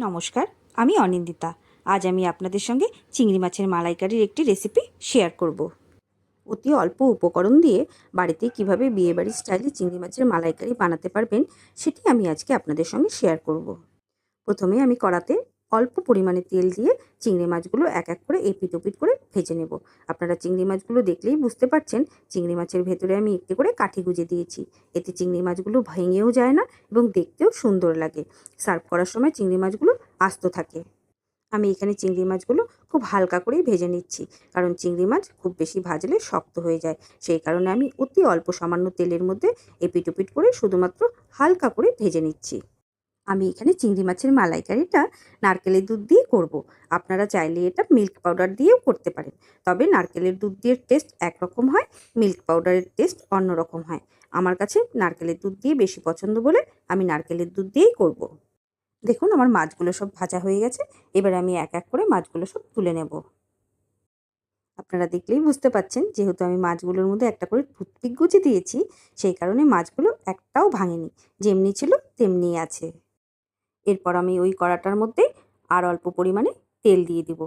নমস্কার, আমি অনিন্দিতা। আজ আমি আপনাদের সঙ্গে চিংড়ি মাছের মালাইকারির একটি রেসিপি শেয়ার করব। অতি অল্প উপকরণ দিয়ে বাড়িতে কিভাবে বিয়েবাড়ির স্টাইলে চিংড়ি মাছের মালাইকারি বানাতে পারবেন সেটি আমি আজকে আপনাদের সঙ্গে শেয়ার করব। প্রথমে আমি কড়াতে অল্প পরিমাণে তেল দিয়ে চিংড়ি মাছগুলো এক এক করে এপিট ওপিট করে ভেজে নেব। আপনারা চিংড়ি মাছগুলো দেখলেই বুঝতে পারছেন চিংড়ি মাছের ভেতরে আমি একটু করে কাঠি গুঁজে দিয়েছি। এতে চিংড়ি মাছগুলো ভেঙেও যায় না এবং দেখতেও সুন্দর লাগে। সার্ভ করার সময় চিংড়ি মাছগুলো আস্ত থাকে। আমি এখানে চিংড়ি মাছগুলো খুব হালকা করেই ভেজে নিচ্ছি, কারণ চিংড়ি মাছ খুব বেশি ভাজলে শক্ত হয়ে যায়। সেই কারণে আমি অতি অল্প সামান্য তেলের মধ্যে এপিট ওপিট করে শুধুমাত্র হালকা করে ভেজে নিচ্ছি। আমি এখানে চিংড়ি মাছের মালাইকারিটা নারকেলের দুধ দিয়ে করব। আপনারা চাইলে এটা মিল্ক পাউডার দিয়েও করতে পারেন, তবে নারকেলের দুধ দিয়ে টেস্ট একরকম হয়, মিল্ক পাউডারের টেস্ট অন্যরকম হয়। আমার কাছে নারকেলের দুধ দিয়ে বেশি পছন্দ বলে আমি নারকেলের দুধ দিয়েই করব। দেখুন আমার মাছগুলো সব ভাজা হয়ে গেছে। এবার আমি এক এক করে মাছগুলো সব তুলে নেব। আপনারা দেখলেই বুঝতে পাচ্ছেন, যেহেতু আমি মাছগুলোর মধ্যে একটা করে টুথপিক গুঁজে দিয়েছি, সেই কারণে মাছগুলো একটাও ভাঙেনি, যেমনি ছিল তেমনিই আছে। এরপর আমি ওই কড়াটার মধ্যে আর অল্প পরিমাণে তেল দিয়ে দিব।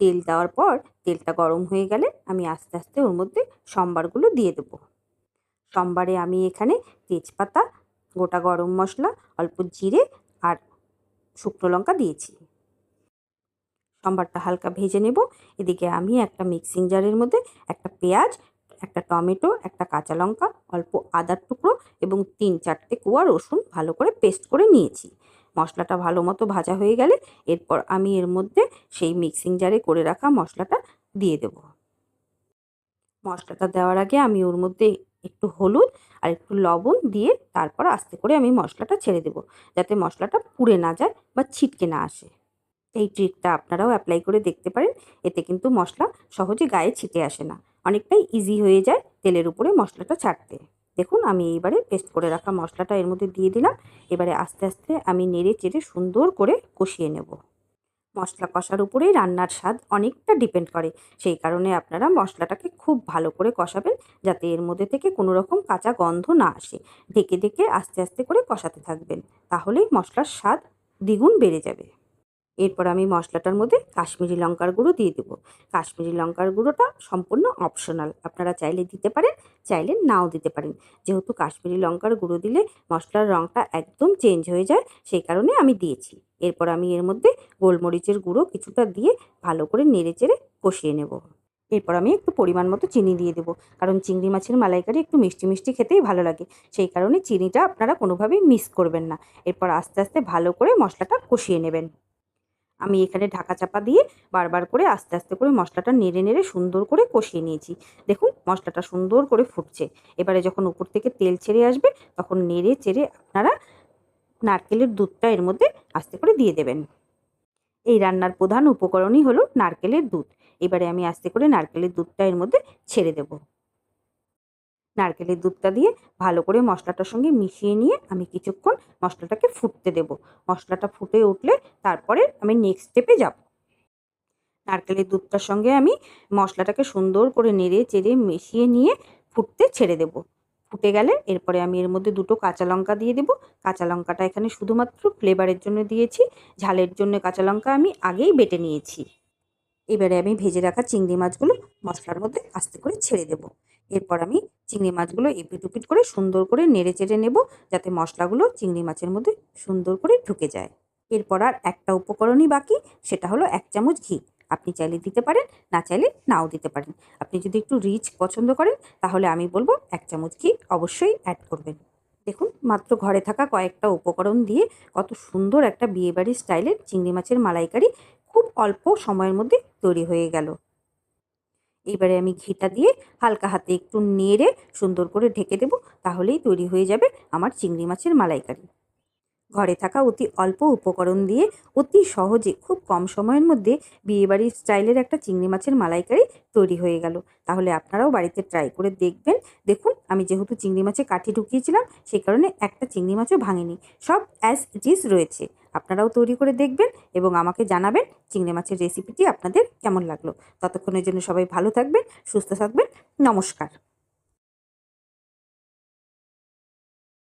তেল দেওয়ার পর তেলটা গরম হয়ে গেলে আমি আস্তে আস্তে ওর মধ্যে সম্বারগুলো দিয়ে দেব। সম্বারে আমি এখানে তেজপাতা, গোটা গরম মশলা, অল্প জিরে আর শুকনো লঙ্কা দিয়েছি। সম্বারটা হালকা ভেজে নেব। এদিকে আমি একটা মিক্সিং জারের মধ্যে একটা পেঁয়াজ, একটা টমেটো, একটা কাঁচা লঙ্কা, অল্প আদার টুকরো এবং 3-4টে কোয়া রসুন ভালো করে পেস্ট করে নিয়েছি। মশলাটা ভালো মতো ভাজা হয়ে গেলে এরপর আমি এর মধ্যে সেই মিক্সিং জারে করে রাখা মশলাটা দিয়ে দেব। মশলাটা দেওয়ার আগে আমি ওর মধ্যে একটু হলুদ আর একটু লবণ দিয়ে তারপর আস্তে করে আমি মশলাটা ছেড়ে দেব, যাতে মশলাটা পুড়ে না যায় বা ছিটকে না আসে। এই ট্রিকটা আপনারাও অ্যাপ্লাই করে দেখতে পারেন। এতে কিন্তু মশলা সহজে গায়ে ছিটে আসে না, অনেকটাই ইজি হয়ে যায় তেলের উপরে মশলাটা ছাড়তে। দেখুন আমি এইবারে পেস্ট করে রাখা মশলাটা এর মধ্যে দিয়ে দিলাম। এবারে আস্তে আস্তে আমি নেড়ে চেড়ে সুন্দর করে কষিয়ে নেব। মশলা কষার উপরেই রান্নার স্বাদ অনেকটা ডিপেন্ড করে। সেই কারণে আপনারা মশলাটাকে খুব ভালো করে কষাবেন, যাতে এর মধ্যে থেকে কোনো রকম কাঁচা গন্ধ না আসে। ঢেকে ঢেকে আস্তে আস্তে করে কষাতে থাকবেন, তাহলেই মশলার স্বাদ দ্বিগুণ বেড়ে যাবে। এরপর আমি মশলাটার মধ্যে কাশ্মীরি লঙ্কার গুঁড়ো দিয়ে দেবো। কাশ্মীরি লঙ্কার গুঁড়োটা সম্পূর্ণ অপশনাল, আপনারা চাইলে দিতে পারেন, চাইলে নাও দিতে পারেন। যেহেতু কাশ্মীরি লঙ্কার গুঁড়ো দিলে মশলার রঙটা একদম চেঞ্জ হয়ে যায়, সেই কারণে আমি দিয়েছি। এরপর আমি এর মধ্যে গোলমরিচের গুঁড়ো কিছুটা দিয়ে ভালো করে নেড়ে চেড়ে কষিয়ে নেব। এরপর আমি একটু পরিমাণ মতো চিনি দিয়ে দেবো, কারণ চিংড়ি মাছের মালাইকারি একটু মিষ্টি মিষ্টি খেতেই ভালো লাগে। সেই কারণে চিনিটা আপনারা কোনোভাবেই মিস করবেন না। এরপর আস্তে আস্তে ভালো করে মশলাটা কষিয়ে নেবেন। আমি এখানে ঢাকা চাপা দিয়ে বারবার করে আস্তে আস্তে করে মশলাটা নেড়ে নেড়ে সুন্দর করে কষিয়ে নিয়েছি। দেখুন মশলাটা সুন্দর করে ফুটছে। এবারে যখন উপর থেকে তেল ছেড়ে আসবে, তখন নেড়ে চেড়ে আপনারা নারকেলের দুধটা এর মধ্যে আস্তে করে দিয়ে দেবেন। এই রান্নার প্রধান উপকরণই হলো নারকেলের দুধ। এবারে আমি আস্তে করে নারকেলের দুধটা এর মধ্যে ছেড়ে দেব। নারকেলের দুধটা দিয়ে ভালো করে মশলাটার সঙ্গে মিশিয়ে নিয়ে আমি কিছুক্ষণ মশলাটাকে ফুটতে দেব। মশলাটা ফুটে উঠলে তারপরে আমি নেক্সট স্টেপে যাব। নারকেলের দুধটার সঙ্গে আমি মশলাটাকে সুন্দর করে নেড়ে চেড়ে মিশিয়ে নিয়ে ফুটতে ছেড়ে দেব। ফুটে গেলে এরপরে আমি এর মধ্যে 2টো কাঁচা লঙ্কা দিয়ে দেব। কাঁচা লঙ্কাটা এখানে শুধুমাত্র ফ্লেভারের জন্য দিয়েছি, ঝালের জন্য কাঁচা লঙ্কা আমি আগেই বেটে নিয়েছি। এবারে আমি ভেজে রাখা চিংড়ি মাছগুলো মশলার মধ্যে আস্তে করে ছেড়ে দেব। এরপর আমি চিংড়ি মাছগুলো এপিট ওপিট করে সুন্দর করে নেড়ে চেড়ে নেব, যাতে মশলাগুলো চিংড়ি মাছের মধ্যে সুন্দর করে ঢুকে যায়। এরপর আর একটা উপকরণই বাকি, সেটা হলো 1 চামচ ঘি। আপনি চাইলে দিতে পারেন, না চাইলে নাও দিতে পারেন। আপনি যদি একটু রিচ পছন্দ করেন, তাহলে আমি বলবো 1 চামচ ঘি অবশ্যই অ্যাড করবেন। দেখুন মাত্র ঘরে থাকা কয়েকটা উপকরণ দিয়ে কত সুন্দর একটা বিয়েবাড়ির স্টাইলের চিংড়ি মাছের মালাইকারি খুব অল্প সময়ের মধ্যে তৈরি হয়ে গেল। এবারে আমি ঘিটা দিয়ে হালকা হাতে একটু নেড়ে সুন্দর করে ঢেকে দেব, তাহলেই তৈরি হয়ে যাবে আমার চিংড়ি মাছের মালাইকারি। ঘরে থাকা অতি অল্প উপকরণ দিয়ে অতি সহজে খুব কম সময়ের মধ্যে বিয়েবাড়ির স্টাইলের একটা চিংড়ি মাছের মালাইকারি তৈরি হয়ে গেল। তাহলে আপনারাও বাড়িতে ট্রাই করে দেখবেন। দেখুন আমি যেহেতু চিংড়ি মাছে কাঠি ঢুকিয়েছিলাম, সেই কারণে একটা চিংড়ি মাছও ভাঙেনি, সব অ্যাজ ইট ইজ রয়েছে। আপনারাও তৈরি করে দেখবেন এবং আমাকে জানাবেন চিংড়ি মাছের রেসিপিটি আপনাদের কেমন লাগলো। ততক্ষণের জন্য সবাই ভালো থাকবেন, সুস্থ থাকবেন। নমস্কার।